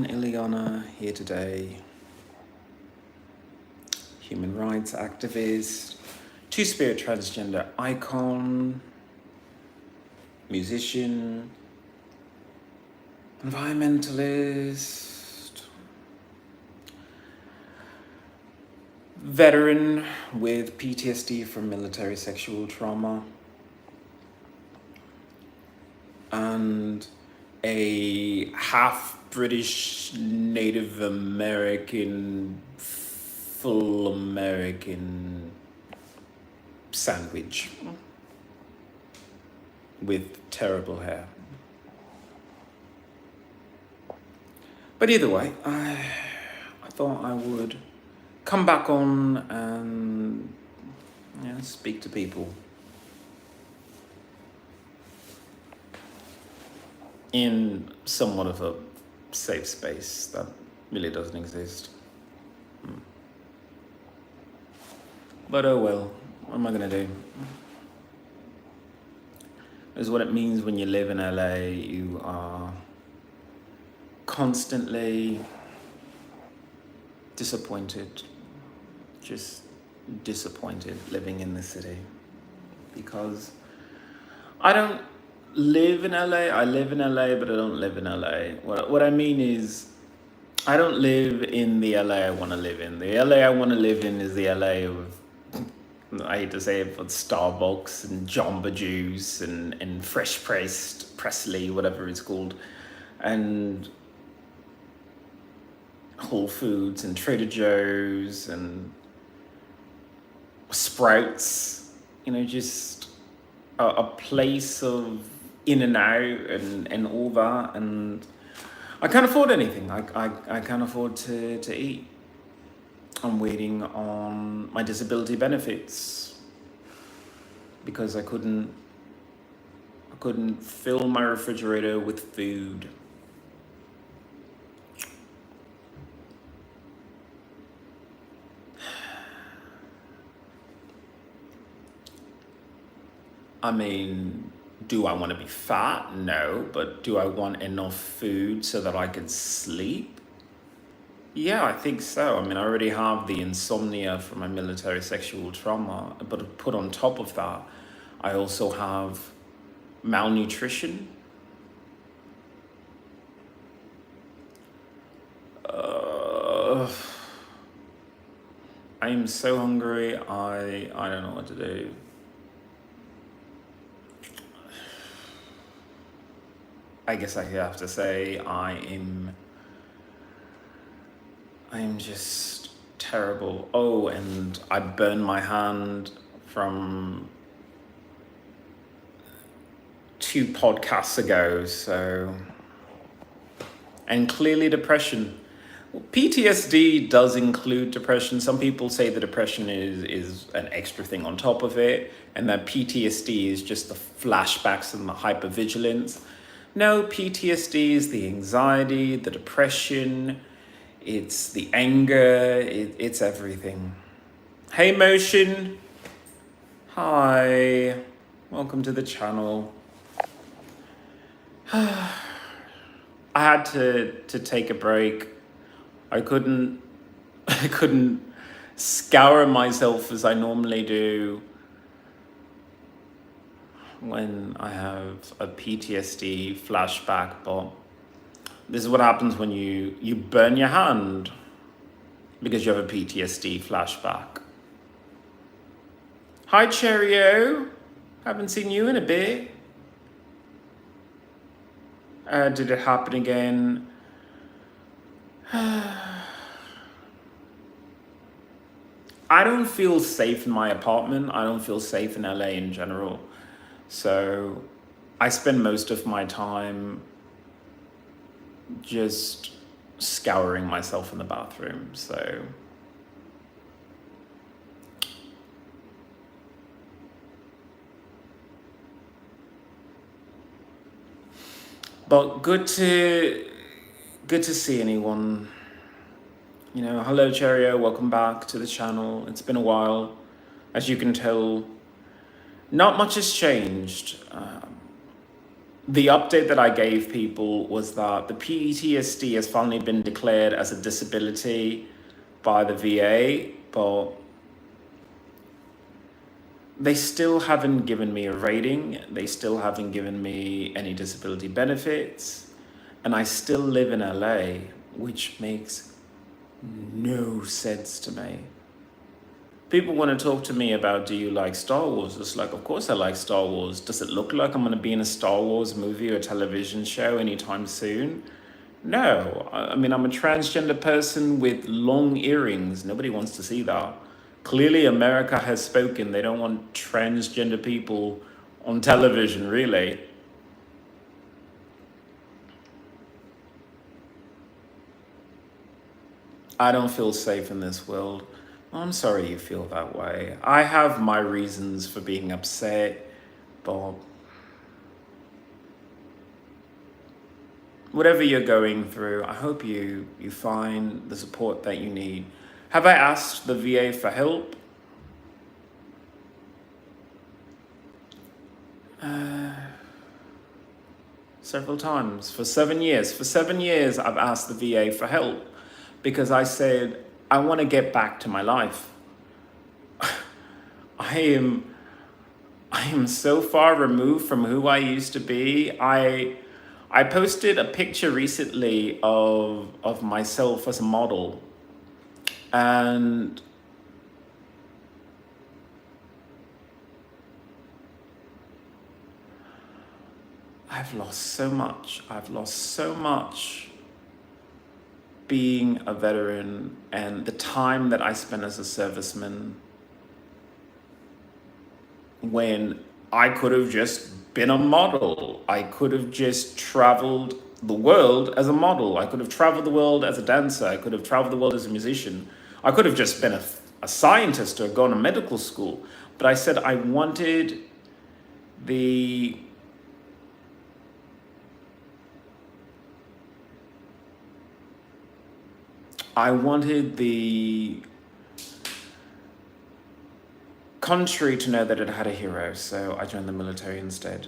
XIlyana here today, human rights activist, two-spirit transgender icon, musician, environmentalist, veteran with PTSD from military sexual trauma, and a half British Native American, full American sandwich with terrible hair. But either way, I thought I would come back on and speak to people in somewhat of a safe space that really doesn't exist. But oh well, what am I gonna do? This is what it means when you live in LA. You are constantly disappointed, just disappointed living in the city, because I don't live in LA. I live in LA, but I don't live in LA. What I mean is, I don't live in the LA I want to live in. The LA I want to live in is the LA of, I hate to say it, but Starbucks and Jamba Juice and fresh pressed Presley, whatever it's called, and Whole Foods and Trader Joe's and Sprouts. Just a place of in and out and all that, and I can't afford anything. I can't afford to eat. I'm waiting on my disability benefits because I couldn't fill my refrigerator with food. I mean, do I want to be fat? No, but do I want enough food so that I can sleep? Yeah, I think so. I mean, I already have the insomnia from my military sexual trauma, but put on top of that, I also have malnutrition. I am so hungry, I don't know what to do. I guess I have to say I am just terrible. Oh, and I burned my hand from 2 podcasts ago, so... And clearly depression. PTSD does include depression. Some people say the depression is an extra thing on top of it, and that PTSD is just the flashbacks and the hypervigilance. No, PTSD is the anxiety, the depression, it's the anger, it's everything. Hey Motion, hi, welcome to the channel. I had to take a break. I couldn't scour myself as I normally do when I have a PTSD flashback, but this is what happens when you burn your hand because you have a PTSD flashback. Hi Cheerio, haven't seen you in a bit. Did it happen again? I don't feel safe in my apartment. I don't feel safe in LA in general. So I spend most of my time just scouring myself in the bathroom. So but good to see anyone. Hello Cheerio, welcome back to the channel. It's been a while. As you can tell, not much has changed. The update that I gave people was that the PTSD has finally been declared as a disability by the VA, but they still haven't given me a rating. They still haven't given me any disability benefits. And I still live in LA, which makes no sense to me. People want to talk to me about, do you like Star Wars? It's like, of course I like Star Wars. Does it look like I'm going to be in a Star Wars movie or television show anytime soon? No. I mean, I'm a transgender person with long earrings. Nobody wants to see that. Clearly, America has spoken. They don't want transgender people on television, really. I don't feel safe in this world. I'm sorry you feel that way. I have my reasons for being upset, but whatever you're going through, I hope you find the support that you need. Have I asked the VA for help? Several times. For 7 years. For 7 years, I've asked the VA for help because I said, I want to get back to my life. I am so far removed from who I used to be. I posted a picture recently of myself as a model, and I've lost so much. I've lost so much being a veteran and the time that I spent as a serviceman, when I could have just been a model. I could have just traveled the world as a model. I could have traveled the world as a dancer. I could have traveled the world as a musician. I could have just been a scientist or gone to medical school. But I said I wanted the country to know that it had a hero, so I joined the military instead.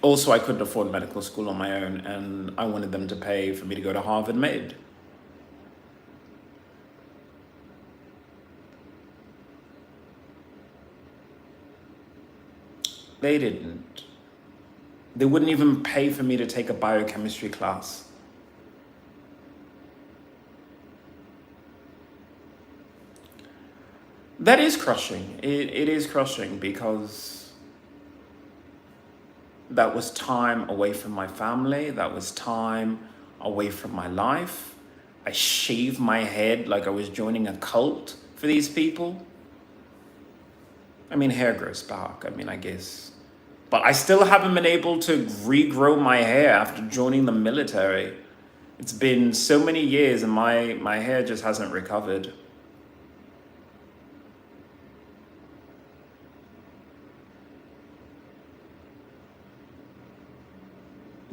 Also, I couldn't afford medical school on my own, and I wanted them to pay for me to go to Harvard Med. They didn't. They wouldn't even pay for me to take a biochemistry class. That is crushing. It is crushing because that was time away from my family. That was time away from my life. I shaved my head like I was joining a cult for these people. I mean, hair grows back. I mean, I guess. But I still haven't been able to regrow my hair after joining the military. It's been so many years and my hair just hasn't recovered.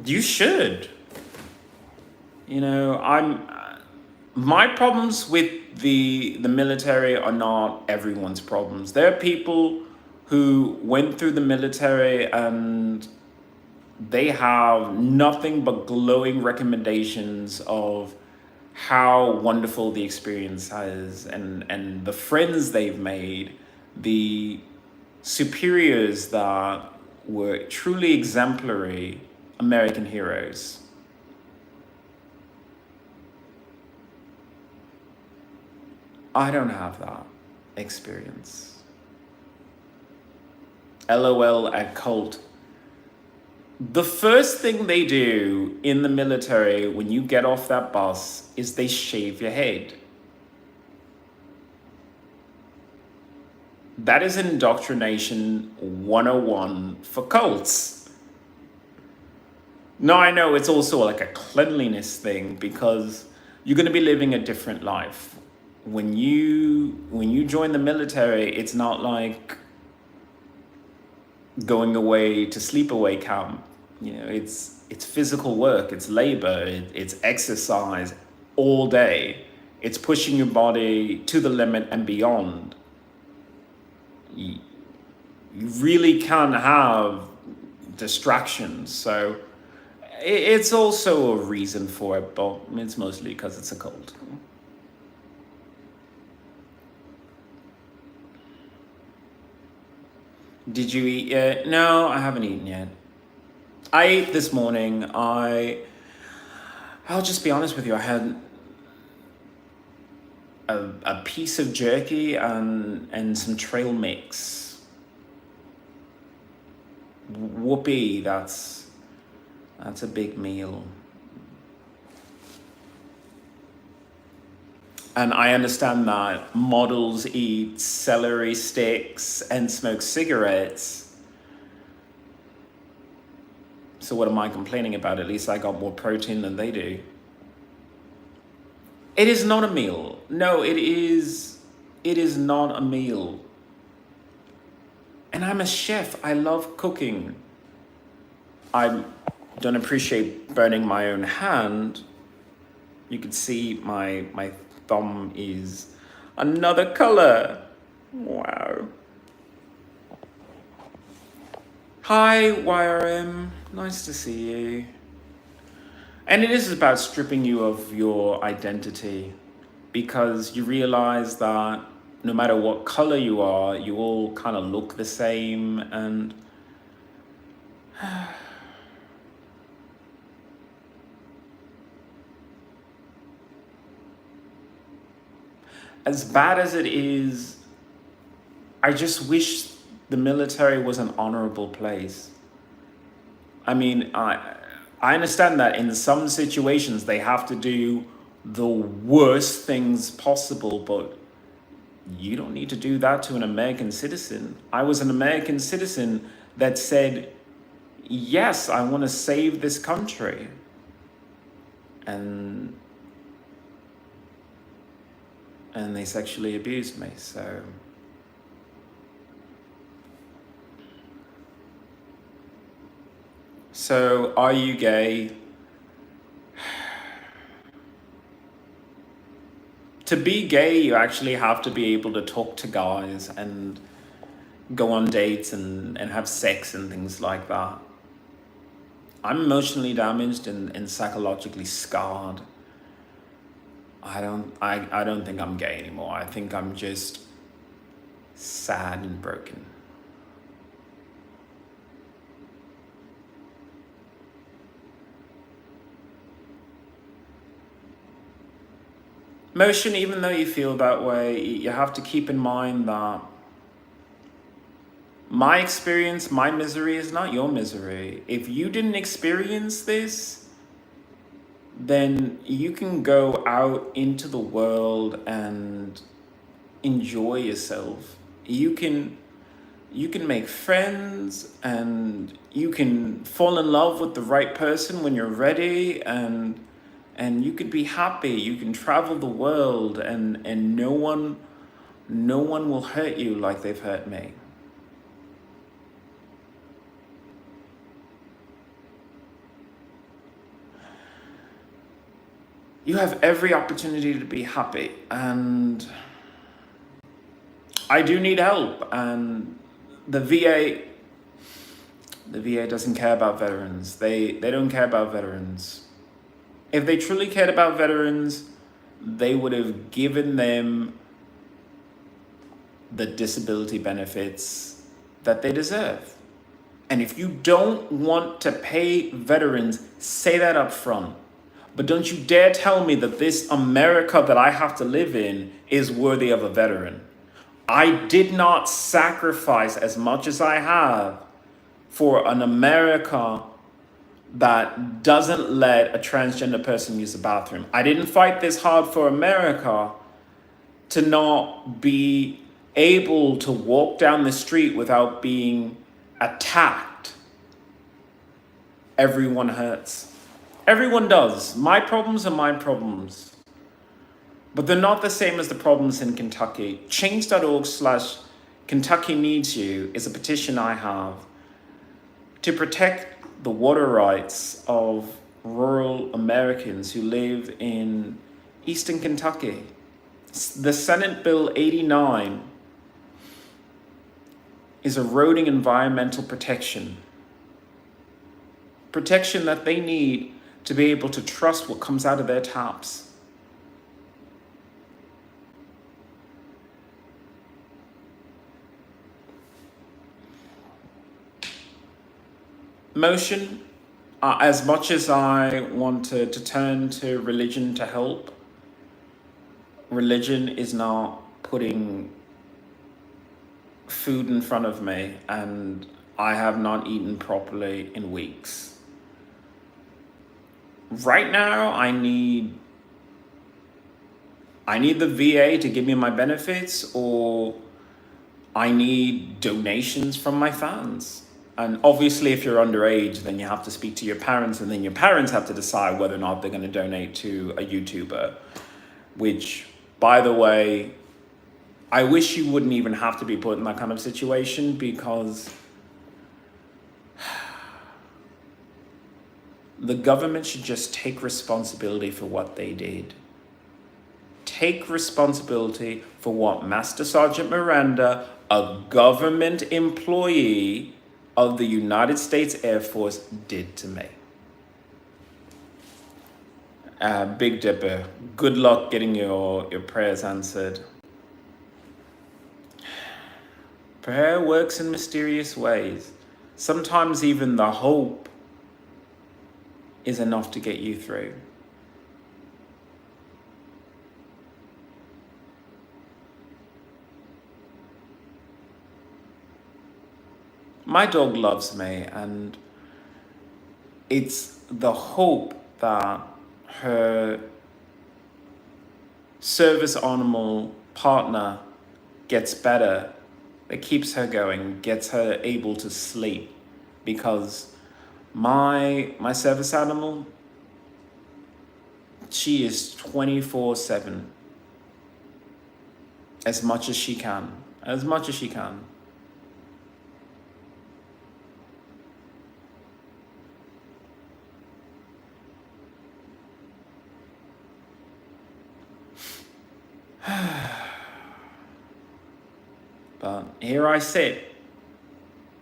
You should. You know, my problems with the military are not everyone's problems. There are people who went through the military and they have nothing but glowing recommendations of how wonderful the experience is, and the friends they've made, the superiors that were truly exemplary American heroes. I don't have that experience. LOL at cult. The first thing they do in the military when you get off that bus is they shave your head. That is indoctrination 101 for cults. No, I know it's also like a cleanliness thing because you're going to be living a different life. When you join the military, it's not like going away to sleepaway camp. You know, it's physical work, it's labor, it's exercise all day. It's pushing your body to the limit and beyond. you really can't have distractions. So it's also a reason for it, but it's mostly because it's a cold. Did you eat yet? No, I haven't eaten yet. I ate this morning. I'll just be honest with you. I had a piece of jerky and some trail mix. Whoopee, that's a big meal. And I understand that models eat celery sticks and smoke cigarettes. So what am I complaining about? At least I got more protein than they do. It is not a meal. No, it is not a meal. And I'm a chef. I love cooking. I don't appreciate burning my own hand. You can see my thumb is another color. Wow. Hi, YRM. Nice to see you. And it is about stripping you of your identity, because you realize that no matter what color you are, you all kind of look the same. And as bad as it is, I just wish the military was an honorable place. I mean, I understand that in some situations they have to do the worst things possible, but you don't need to do that to an American citizen. I was an American citizen that said, yes, I want to save this country. And they sexually abused me, so. So, are you gay? To be gay, you actually have to be able to talk to guys and go on dates and have sex and things like that. I'm emotionally damaged and psychologically scarred. I don't think I'm gay anymore. I think I'm just sad and broken. Motion, even though you feel that way, you have to keep in mind that my experience, my misery is not your misery. If you didn't experience this, then you can go out into the world and enjoy yourself. You can make friends, and you can fall in love with the right person when you're ready, and you could be happy. You can travel the world, and no one will hurt you like they've hurt me. You have every opportunity to be happy, and I do need help. And the VA doesn't care about veterans. They don't care about veterans. If they truly cared about veterans, they would have given them the disability benefits that they deserve. And if you don't want to pay veterans, say that up front. But don't you dare tell me that this America that I have to live in is worthy of a veteran. I did not sacrifice as much as I have for an America that doesn't let a transgender person use the bathroom. I didn't fight this hard for America to not be able to walk down the street without being attacked. Everyone hurts. Everyone does. My problems are my problems. But they're not the same as the problems in Kentucky. Change.org/Kentucky Needs You is a petition I have to protect the water rights of rural Americans who live in eastern Kentucky. The Senate Bill 89 is eroding environmental protection. Protection that they need to be able to trust what comes out of their taps. Motion, as much as I want to turn to religion to help, religion is not putting food in front of me, and I have not eaten properly in weeks. Right now, I need the VA to give me my benefits, or I need donations from my fans. And obviously, if you're underage, then you have to speak to your parents, and then your parents have to decide whether or not they're going to donate to a YouTuber, which, by the way, I wish you wouldn't even have to be put in that kind of situation, because the government should just take responsibility for what they did. Take responsibility for what Master Sergeant Miranda, a government employee of the United States Air Force, did to me. Big Dipper, good luck getting your prayers answered. Prayer works in mysterious ways. Sometimes even the hope is enough to get you through. My dog loves me, and it's the hope that her service animal partner gets better that keeps her going, gets her able to sleep, because my service animal, she is 24/7, as much as she can. But here I sit,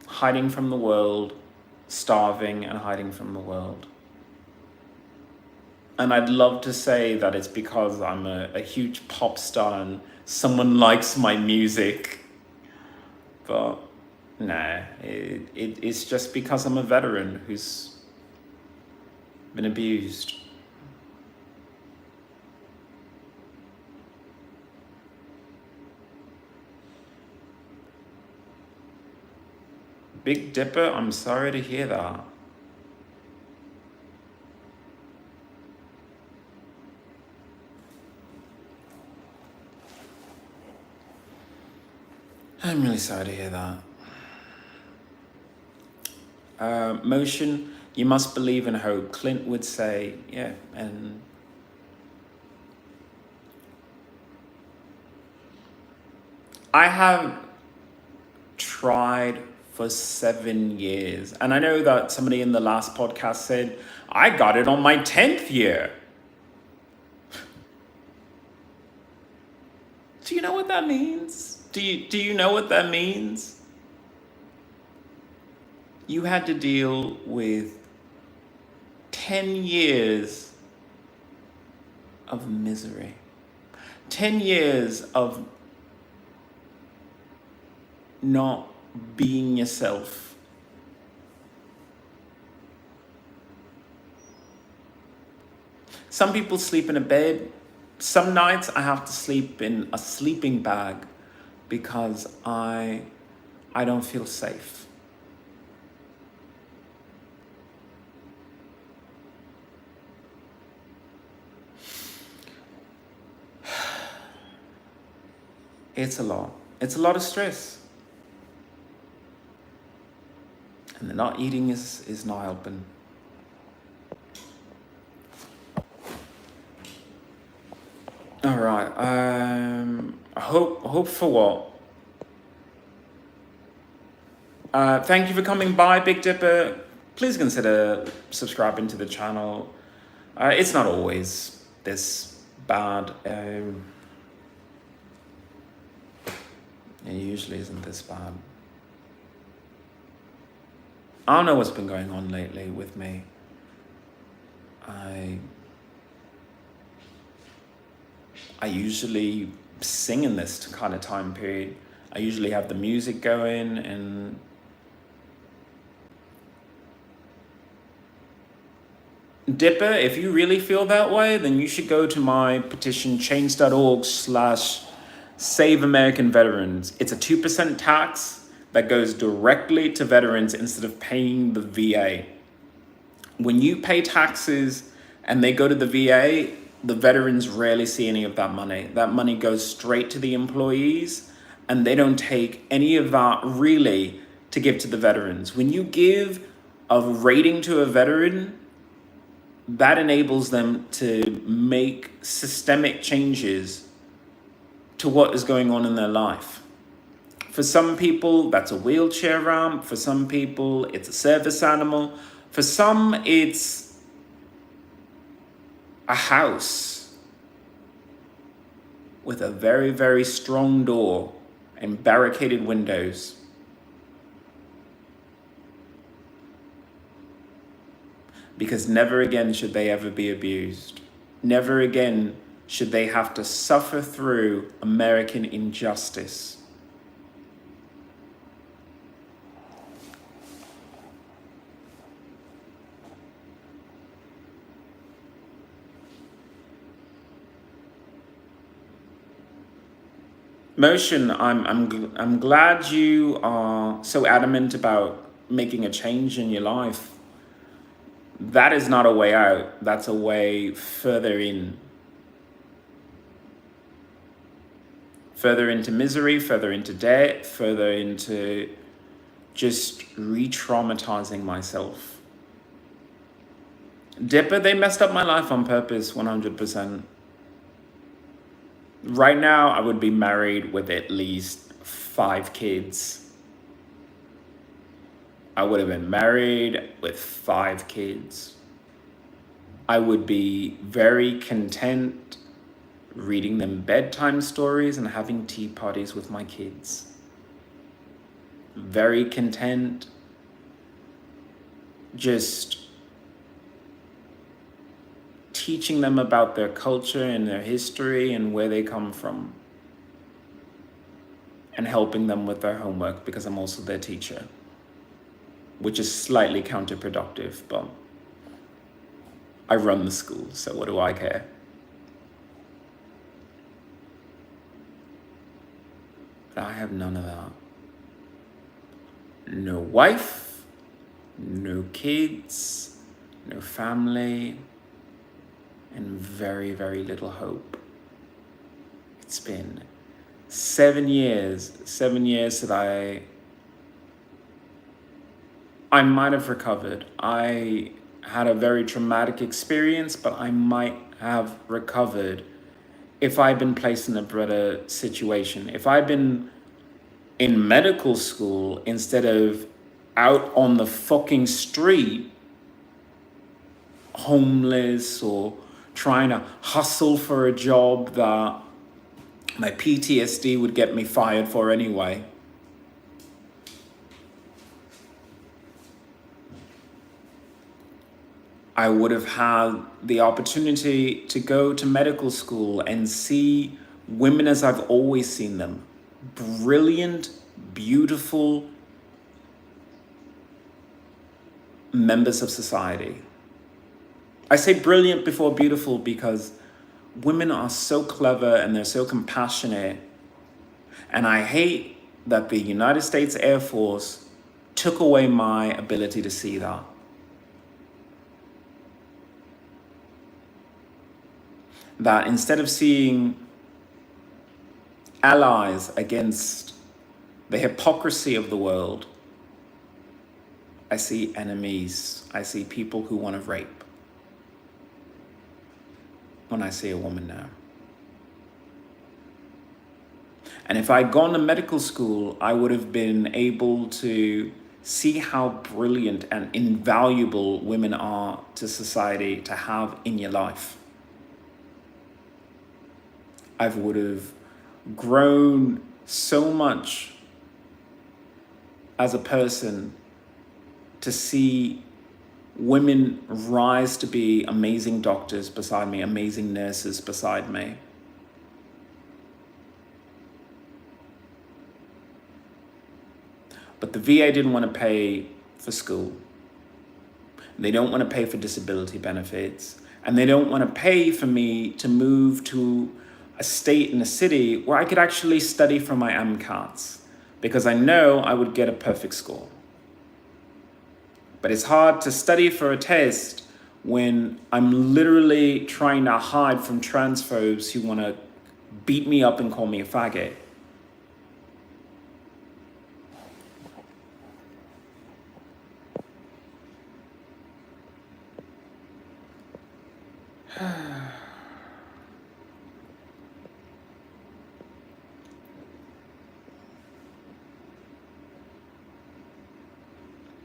hiding from the world, starving and hiding from the world. And I'd love to say that it's because I'm a huge pop star and someone likes my music. But nah, it's just because I'm a veteran who's been abused. Big Dipper, I'm sorry to hear that. I'm really sorry to hear that. Motion, you must believe in hope. Clint would say, yeah, and I have tried for 7 years. And I know that somebody in the last podcast said, I got it on my 10th year. Do you know what that means? Do you know what that means? You had to deal with 10 years of misery. 10 years of not being yourself. Some people sleep in a bed. Some nights I have to sleep in a sleeping bag because I don't feel safe. It's a lot. It's a lot of stress. And the not eating is not helping. All right. Hope for what? Thank you for coming by, Big Dipper. Please consider subscribing to the channel. It's not always this bad. It usually isn't this bad. I don't know what's been going on lately with me. I usually sing in this kind of time period. I usually have the music going, and Dipper, if you really feel that way, then you should go to my petition, change.org/Save American Veterans. It's a 2% tax that goes directly to veterans instead of paying the VA. When you pay taxes and they go to the VA, the veterans rarely see any of that money. That money goes straight to the employees, and they don't take any of that really to give to the veterans. When you give a rating to a veteran, that enables them to make systemic changes to what is going on in their life. For some people, that's a wheelchair ramp. For some people, it's a service animal. For some, it's a house with a very, very strong door and barricaded windows. Because never again should they ever be abused. Never again should they have to suffer through American injustice. Motion, I'm glad you are so adamant about making a change in your life. That is not a way out. That's a way further in. Further into misery, further into debt, further into just re-traumatizing myself. Dipper, they messed up my life on purpose, 100%. Right now, I would be married with at least 5 kids. I would have been married with 5 kids. I would be very content reading them bedtime stories and having tea parties with my kids. Very content just teaching them about their culture and their history and where they come from, and helping them with their homework because I'm also their teacher, which is slightly counterproductive, but I run the school, so what do I care? But I have none of that. No wife, no kids, no family, and very, very little hope. It's been 7 years that I might have recovered. I had a very traumatic experience, but I might have recovered if I'd been placed in a better situation. If I'd been in medical school instead of out on the fucking street, homeless or trying to hustle for a job that my PTSD would get me fired for anyway. I would have had the opportunity to go to medical school and see women as I've always seen them. Brilliant, beautiful members of society. I say brilliant before beautiful because women are so clever and they're so compassionate. And I hate that the United States Air Force took away my ability to see that. That instead of seeing allies against the hypocrisy of the world, I see enemies. I see people who want to rape when I see a woman now. And if I'd gone to medical school, I would have been able to see how brilliant and invaluable women are to society to have in your life. I would have grown so much as a person to see women rise to be amazing doctors beside me, amazing nurses beside me. But the VA didn't want to pay for school. They don't want to pay for disability benefits. And they don't want to pay for me to move to a state in a city where I could actually study for my MCATs, because I know I would get a perfect score. But it's hard to study for a test when I'm literally trying to hide from transphobes who want to beat me up and call me a faggot.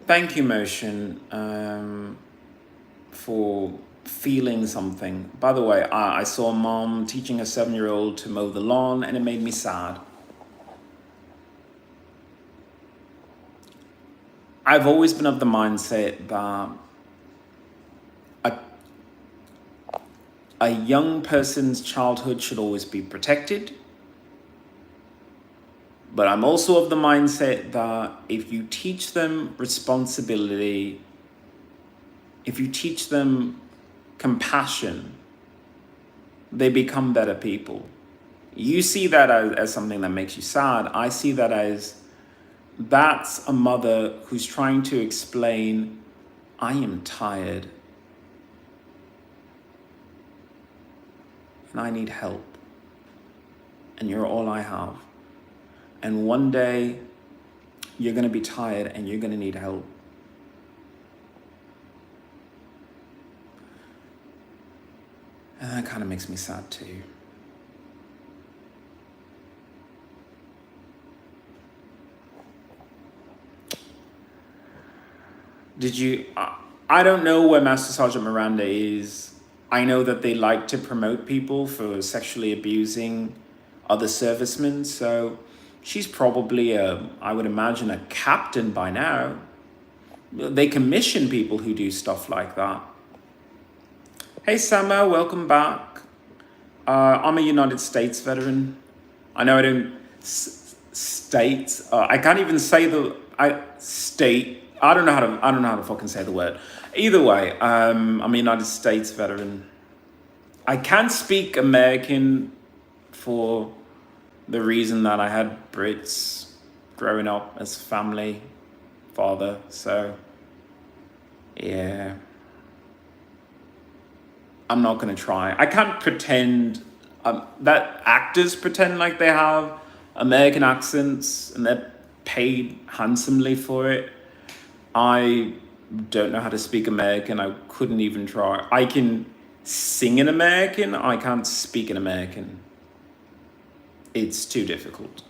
Thank you, Motion, for feeling something. By the way, I saw a mom teaching a 7-year-old to mow the lawn, and it made me sad. I've always been of the mindset that a young person's childhood should always be protected. But I'm also of the mindset that if you teach them responsibility, if you teach them compassion, they become better people. You see that as something that makes you sad. I see that as that's a mother who's trying to explain, I am tired and I need help, and you're all I have. And one day, you're going to be tired and you're going to need help. And that kind of makes me sad too. I don't know where Master Sergeant Miranda is. I know that they like to promote people for sexually abusing other servicemen, so she's probably I would imagine, a captain by now. They commission people who do stuff like that. Hey, Summer, welcome back. I'm a United States veteran. I know I don't state. I can't even say state. I don't know how to fucking say the word. Either way, I'm a United States veteran. I can't speak American for the reason that I had Brits growing up as family, father, so yeah. I'm not gonna try. I can't pretend that actors pretend like they have American accents and they're paid handsomely for it. I don't know how to speak American. I couldn't even try. I can sing in American. I can't speak in American. It's too difficult.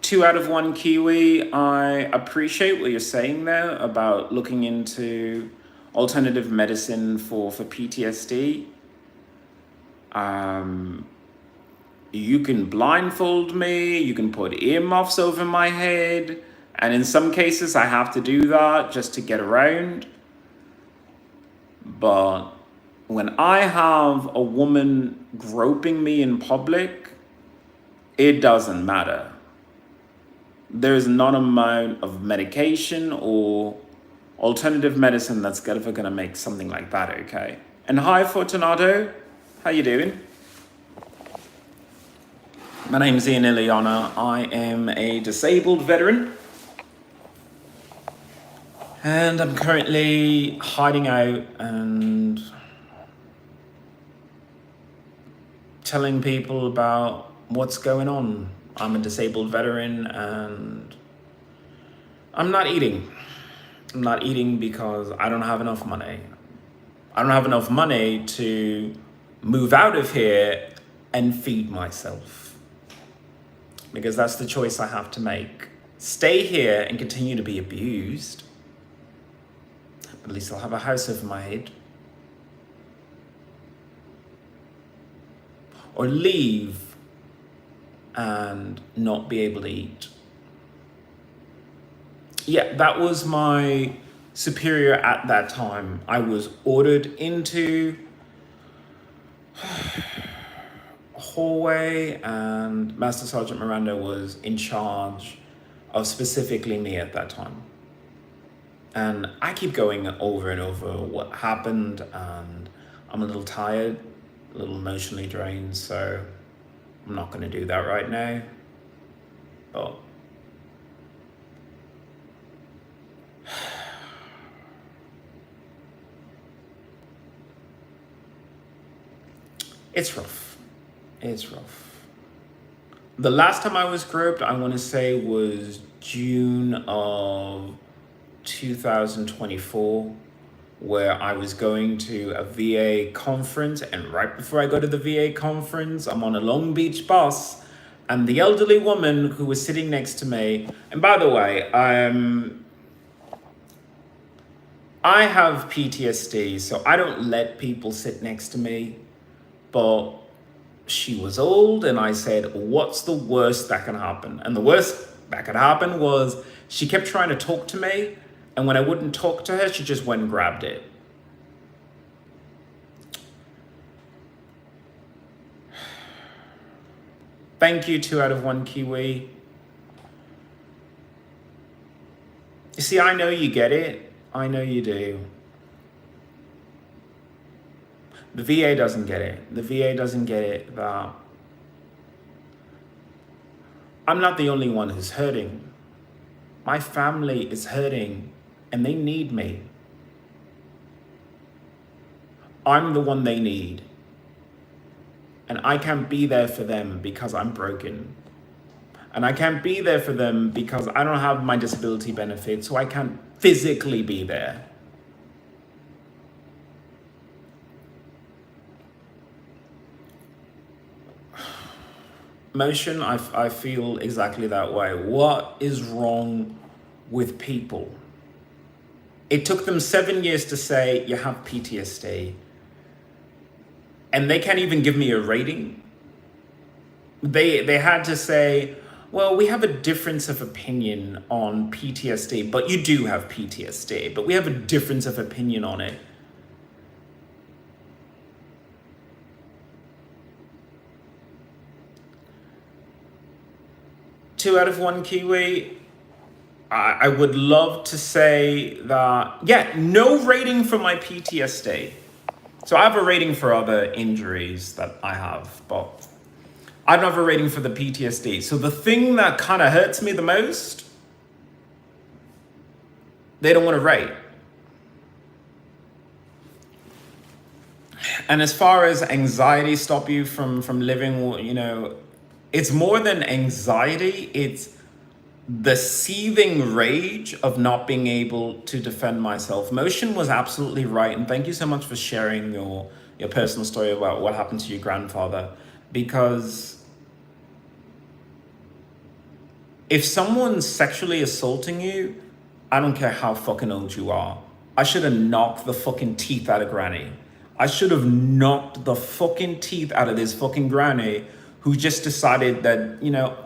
Two out of one Kiwi. I appreciate what you're saying there about looking into alternative medicine for PTSD. You can blindfold me, you can put earmuffs over my head, and in some cases I have to do that just to get around. But when I have a woman groping me in public, it doesn't matter. There's not an amount of medication or alternative medicine that's ever gonna make something like that okay. And hi, Fortunato, how you doing? My name's XIlyana. I am a disabled veteran. And I'm currently hiding out and telling people about what's going on. I'm a disabled veteran and I'm not eating. I'm not eating because I don't have enough money. I don't have enough money to move out of here and feed myself. Because that's the choice I have to make. Stay here and continue to be abused. But at least I'll have a house over my head. Or leave and not be able to eat. Yeah, that was my superior at that time. I was ordered into a hallway, and Master Sergeant Miranda was in charge of specifically me at that time. And I keep going over and over what happened, and I'm a little tired, a little emotionally drained, so I'm not going to do that right now. But it's rough. It's rough. The last time I was groped, I want to say, was June of 2024, where I was going to a VA conference, and right before I go to the VA conference, I'm on a Long Beach bus, and the elderly woman who was sitting next to me, and by the way, I have PTSD, so I don't let people sit next to me, but she was old, and I said, what's the worst that can happen? And the worst that could happen was she kept trying to talk to me, and when I wouldn't talk to her, she just went and grabbed it. Thank you, 2 out of 1 Kiwi. You see, I know you get it. I know you do. The VA doesn't get it. The VA doesn't get it that I'm not the only one who's hurting. My family is hurting, and they need me. I'm the one they need. And I can't be there for them because I'm broken. And I can't be there for them because I don't have my disability benefit, so I can't physically be there. Motion, I feel exactly that way. What is wrong with people? It took them 7 years to say you have PTSD. And they can't even give me a rating. They had to say, well, we have a difference of opinion on PTSD, but you do have PTSD, but we have a difference of opinion on it. Two out of 1 Kiwi. I would love to say that, yeah, no rating for my PTSD. So I have a rating for other injuries that I have, but I don't have a rating for the PTSD. So the thing that kind of hurts me the most, they don't want to rate. And as far as anxiety stop you from living, you know, it's more than anxiety, it's the seething rage of not being able to defend myself. Motion was absolutely right, and thank you so much for sharing your personal story about what happened to your grandfather, because if someone's sexually assaulting you, I don't care how fucking old you are. I should have knocked the fucking teeth out of Granny. I should have knocked the fucking teeth out of this fucking Granny who just decided that, you know,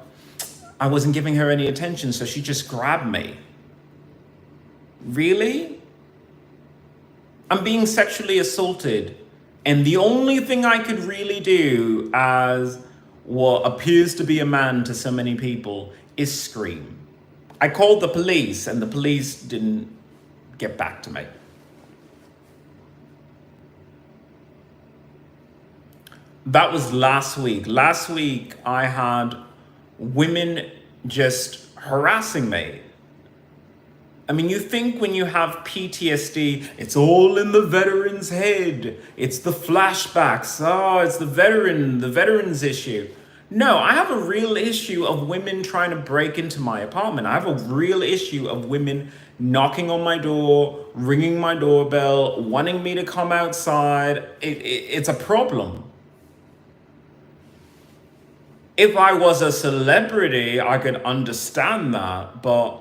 I wasn't giving her any attention, so she just grabbed me. Really? I'm being sexually assaulted, and the only thing I could really do as what appears to be a man to so many people is scream. I called the police, and the police didn't get back to me. That was last week. Last week, I had women just harassing me. I mean, you think when you have PTSD, it's all in the veteran's head. It's the flashbacks. Oh, it's the veteran's issue. No, I have a real issue of women trying to break into my apartment. I have a real issue of women knocking on my door, ringing my doorbell, wanting me to come outside. It's a problem. If I was a celebrity, I could understand that, but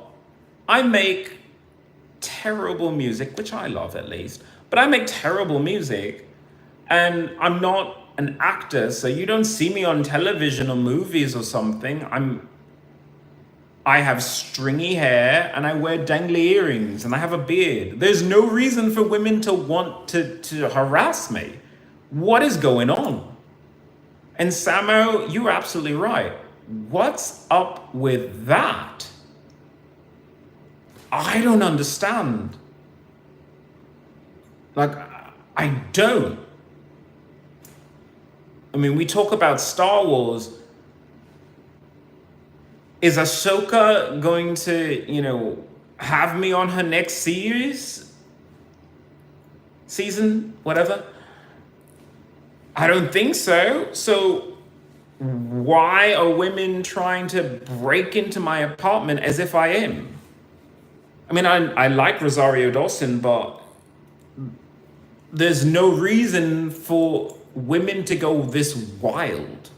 I make terrible music, which I love at least, but I make terrible music, and I'm not an actor, so you don't see me on television or movies or something. I have stringy hair and I wear dangly earrings and I have a beard. There's no reason for women to want to harass me. What is going on? And Samo, you're absolutely right. What's up with that? I don't understand. Like, I don't. I mean, we talk about Star Wars. Is Ahsoka going to, have me on her next season, whatever? I don't think so. So why are women trying to break into my apartment as if I am? I mean, I like Rosario Dawson, but there's no reason for women to go this wild.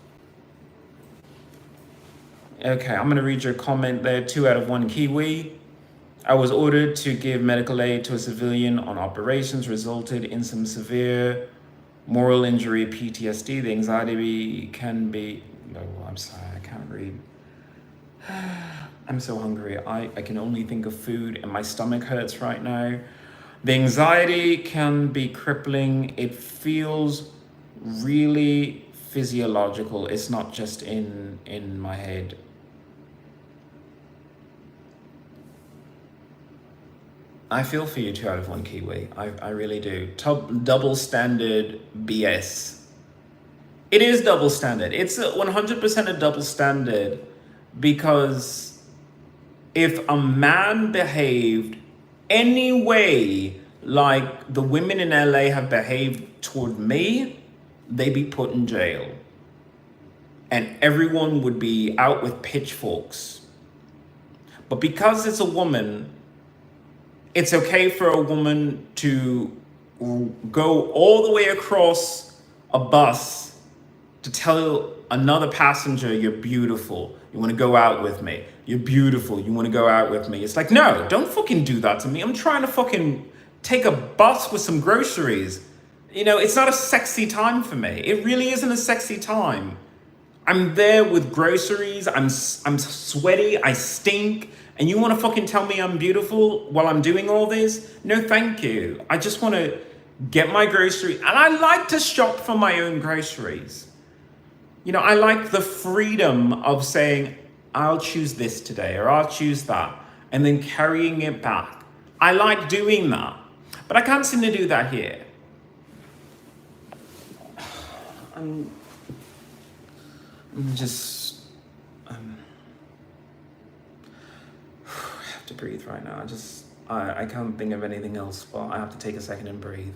Okay, I'm gonna read your comment there. 2 out of 1 Kiwi. I was ordered to give medical aid to a civilian on operations, resulted in some severe moral injury, PTSD. The anxiety can be, no, I'm sorry, I can't read. I'm so hungry. I can only think of food and my stomach hurts right now. The anxiety can be crippling. It feels really physiological. It's not just in my head. I feel for you, 2 out of 1 Kiwi. I really do. Double standard BS. It is double standard. It's 100% a double standard, because if a man behaved any way like the women in LA have behaved toward me, they'd be put in jail. And everyone would be out with pitchforks. But because it's a woman, it's okay for a woman to go all the way across a bus to tell another passenger, you're beautiful, you want to go out with me, you're beautiful, you want to go out with me. It's like, no, don't fucking do that to me. I'm trying to fucking take a bus with some groceries. It's not a sexy time for me. It really isn't a sexy time. I'm there with groceries, I'm sweaty, I stink, and you want to fucking tell me I'm beautiful while I'm doing all this? No, thank you. I just want to get my groceries, and I like to shop for my own groceries. I like the freedom of saying, I'll choose this today, or I'll choose that, and then carrying it back. I like doing that, but I can't seem to do that here. I'm just, I have to breathe right now. I can't think of anything else, but I have to take a second and breathe.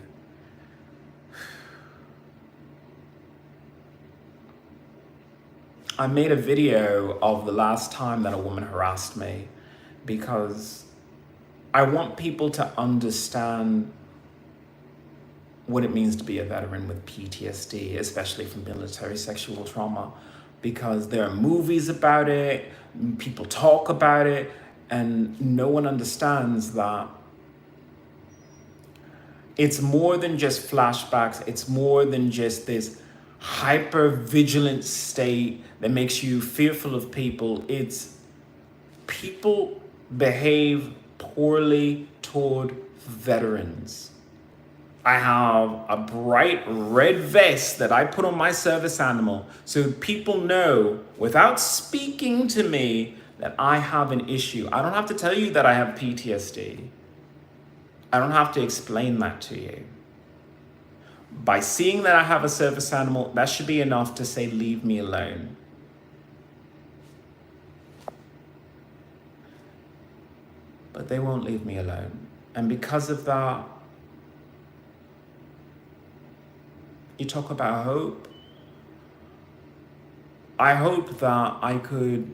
I made a video of the last time that a woman harassed me, because I want people to understand what it means to be a veteran with PTSD, especially from military sexual trauma, because there are movies about it, people talk about it, and no one understands that it's more than just flashbacks. It's more than just this hyper vigilant state that makes you fearful of people. It's people behave poorly toward veterans. I have a bright red vest that I put on my service animal so people know without speaking to me that I have an issue. I don't have to tell you that I have PTSD. I don't have to explain that to you. By seeing that I have a service animal, that should be enough to say, leave me alone. But they won't leave me alone. And because of that, you talk about hope. I hope that I could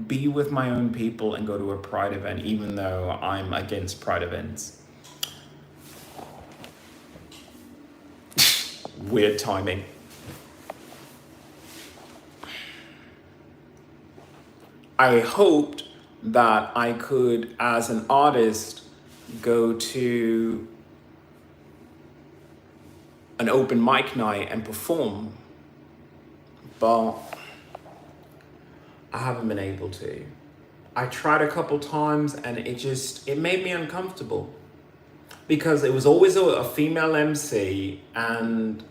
be with my own people and go to a Pride event, even though I'm against Pride events. Weird timing. I hoped that I could, as an artist, go to an open mic night and perform, but I haven't been able to. I tried a couple times and it made me uncomfortable because it was always a female MC, and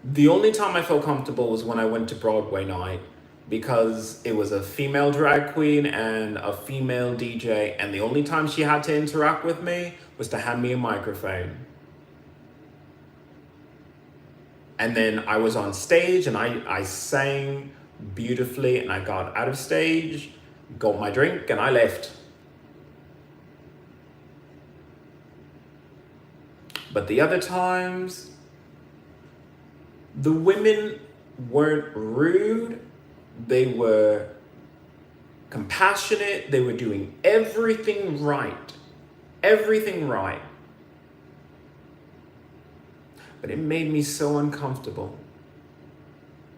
the only time I felt comfortable was when I went to Broadway night, because it was a female drag queen and a female DJ, and the only time she had to interact with me was to hand me a microphone. And then I was on stage and I sang beautifully, and I got out of stage, got my drink, and I left. But the other times, the women weren't rude, they were compassionate, they were doing everything right. Everything right. But it made me so uncomfortable,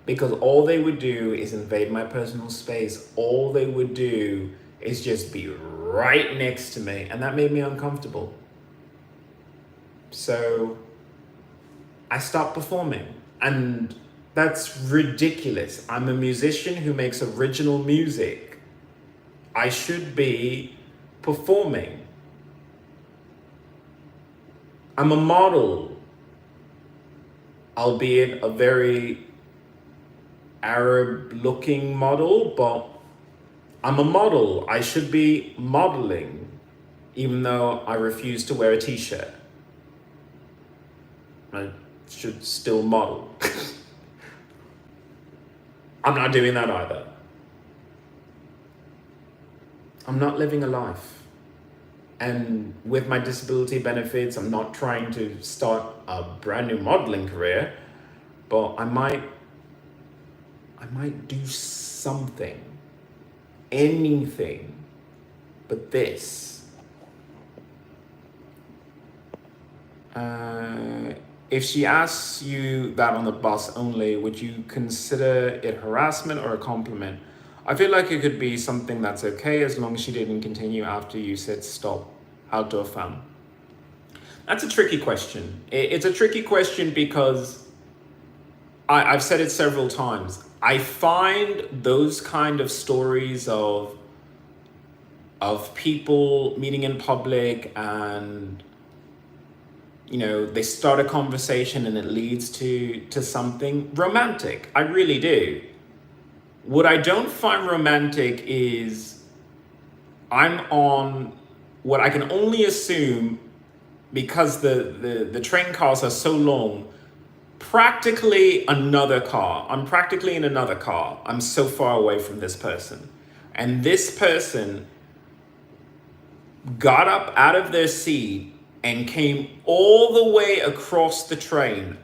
because all they would do is invade my personal space. All they would do is just be right next to me, and that made me uncomfortable. So I stopped performing, and that's ridiculous. I'm a musician who makes original music. I should be performing. I'm a model, albeit a very Arab-looking model, but I'm a model. I should be modeling, even though I refuse to wear a t-shirt. I should still model. I'm not doing that either. I'm not living a life. And with my disability benefits, I'm not trying to start a brand new modeling career, but I might do something, anything but this. If she asks you that on the bus only, would you consider it harassment or a compliment? I feel like it could be something that's okay as long as she didn't continue after you said stop. Outdoor femme. That's a tricky question. It's a tricky question because I've said it several times. I find those kind of stories of people meeting in public and, you know, they start a conversation and it leads to something romantic. I really do. What I don't find romantic is I'm on what I can only assume, because the train cars are so long, practically another car. I'm practically in another car. I'm so far away from this person. And this person got up out of their seat and came all the way across the train,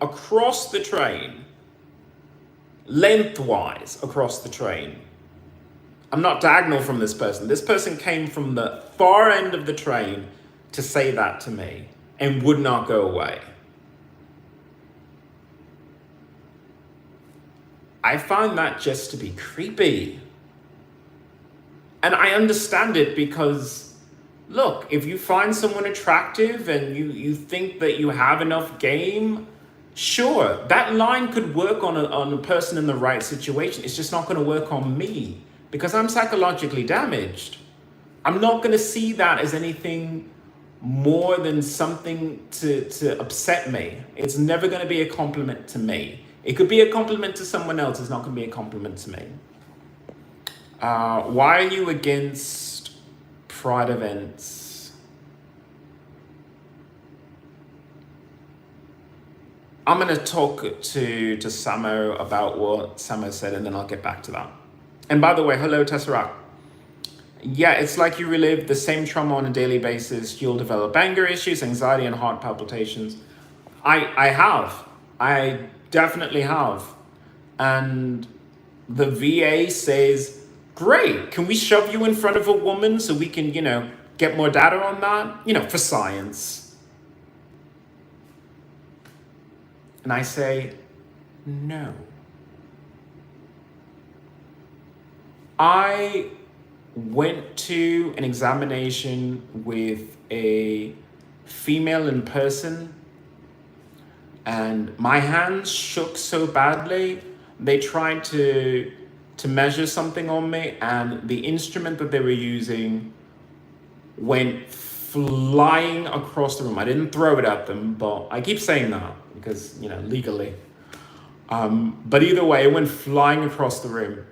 lengthwise across the train. I'm not diagonal from this person. This person came from the far end of the train to say that to me and would not go away. I find that just to be creepy. And I understand it because, look, if you find someone attractive and you think that you have enough game, sure, that line could work on a person in the right situation. It's just not going to work on me because I'm psychologically damaged. I'm not going to see that as anything more than something to upset me. It's never going to be a compliment to me. It could be a compliment to someone else. It's not going to be a compliment to me. Why are you against Pride events? I'm going to talk to Samo about what Samo said, and then I'll get back to that. And by the way, hello, Tesseract. Yeah, it's like you relive the same trauma on a daily basis. You'll develop anger issues, anxiety, and heart palpitations. I have. I definitely have. And the VA says, great, can we shove you in front of a woman so we can, get more data on that? For science. And I say, no. I went to an examination with a female in person and my hands shook so badly. They tried to measure something on me, and the instrument that they were using went flying across the room. I didn't throw it at them, but I keep saying that because, you know, legally. But either way, it went flying across the room.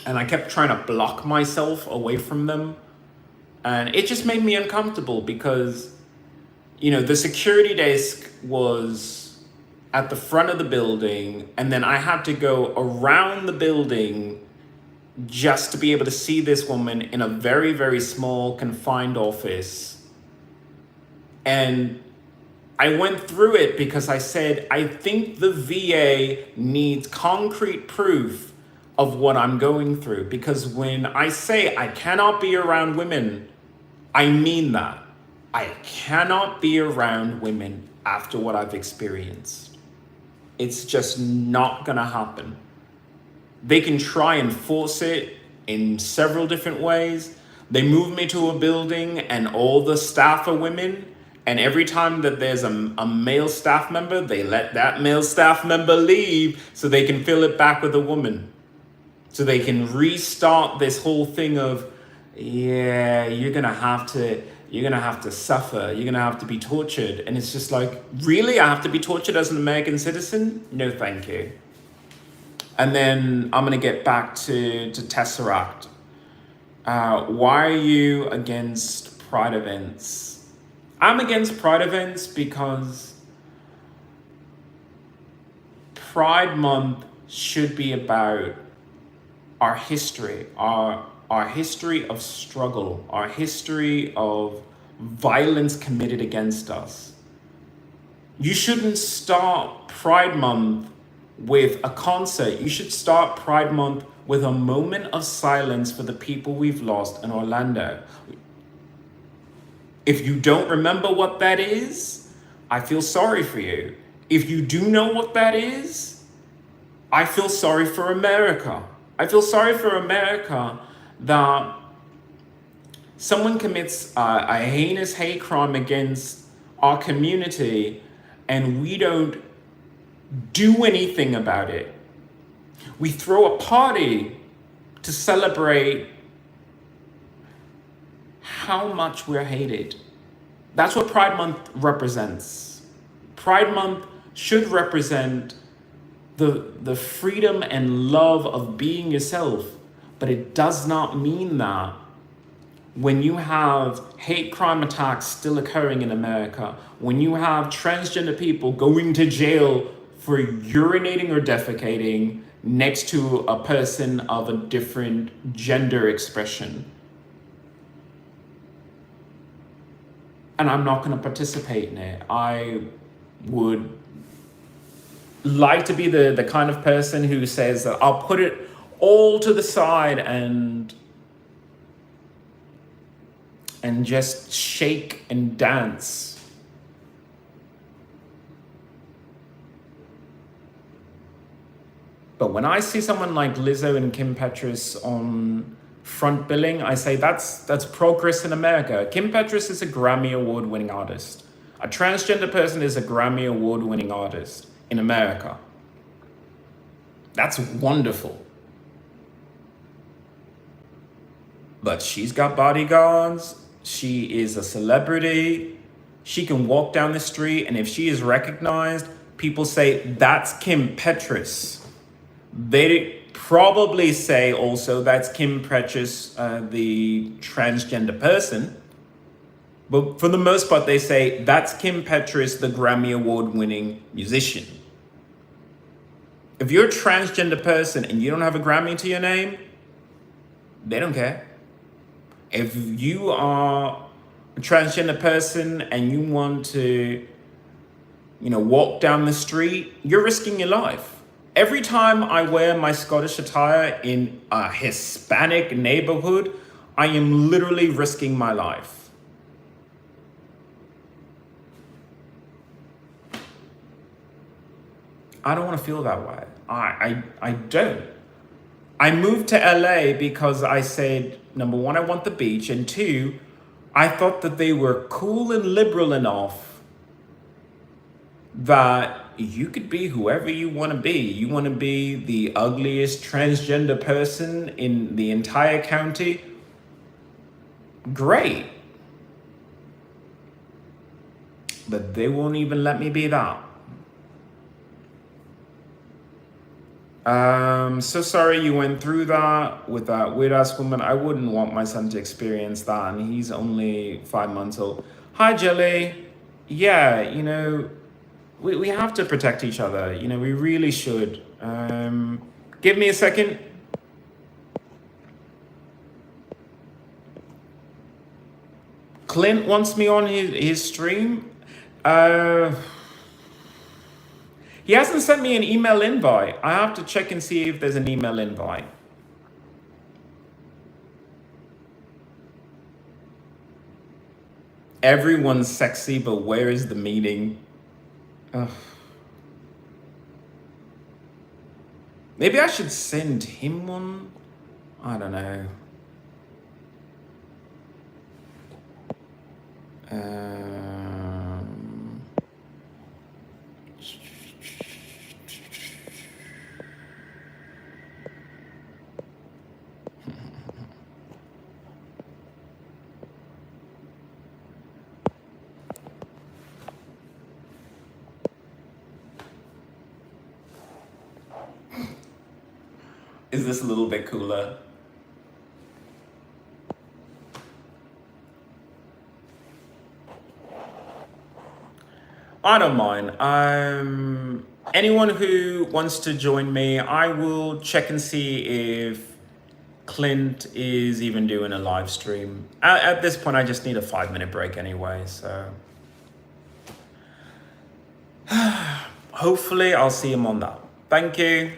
And I kept trying to block myself away from them. And it just made me uncomfortable because, you know, the security desk was at the front of the building, and then I had to go around the building just to be able to see this woman in a very, very small, confined office. And I went through it because I said, I think the VA needs concrete proof of what I'm going through. Because when I say I cannot be around women, I mean that. I cannot be around women after what I've experienced. It's just not gonna happen. They can try and force it in several different ways. They move me to a building and all the staff are women. And every time that there's a male staff member, they let that male staff member leave so they can fill it back with a woman. So they can restart this whole thing of, yeah, you're gonna have to suffer, you're gonna have to be tortured. And it's just like, really? I have to be tortured as an American citizen? No, thank you. And then I'm gonna get back to Tesseract. Why are you against Pride events? I'm against Pride events because Pride Month should be about our history, our history of struggle, our history of violence committed against us. You shouldn't start Pride Month with a concert. You should start Pride Month with a moment of silence for the people we've lost in Orlando. If you don't remember what that is, I feel sorry for you. If you do know what that is, I feel sorry for America. I feel sorry for America that someone commits a heinous hate crime against our community and we don't do anything about it. We throw a party to celebrate how much we're hated. That's what Pride Month represents. Pride Month should represent the freedom and love of being yourself, but it does not mean that when you have hate crime attacks still occurring in America, when you have transgender people going to jail for urinating or defecating next to a person of a different gender expression. And I'm not going to participate in it. I would like to be the kind of person who says that I'll put it all to the side and just shake and dance. But when I see someone like Lizzo and Kim Petras on front billing, I say that's progress in America. Kim Petras is a Grammy Award-winning artist. A transgender person is a Grammy Award-winning artist in America. That's wonderful. But she's got bodyguards. She is a celebrity. She can walk down the street, and if she is recognized, people say, that's Kim Petras. They probably say also that's Kim Petras, the transgender person. But for the most part, they say that's Kim Petras, the Grammy Award-winning musician. If you're a transgender person and you don't have a Grammy to your name, they don't care. If you are a transgender person and you want to, walk down the street, you're risking your life. Every time I wear my Scottish attire in a Hispanic neighborhood, I am literally risking my life. I don't want to feel that way. I don't. I moved to LA because I said, number one, I want the beach, and two, I thought that they were cool and liberal enough that you could be whoever you want to be. You want to be the ugliest transgender person in the entire county? Great. But they won't even let me be that. So sorry you went through that with that weird ass woman. I wouldn't want my son to experience that, and he's only 5 months old. Hi, Jelly. Yeah, you know, we have to protect each other. You know, we really should. Give me a second. Clint wants me on his stream. He hasn't sent me an email invite. I have to check and see if there's an email invite. Everyone's sexy, but where is the meeting? Ugh. Maybe I should send him one? I don't know. Is this a little bit cooler? I don't mind. Anyone who wants to join me, I will check and see if Clint is even doing a live stream. At this point, I just need a 5-minute break anyway, so. Hopefully, I'll see him on that. Thank you.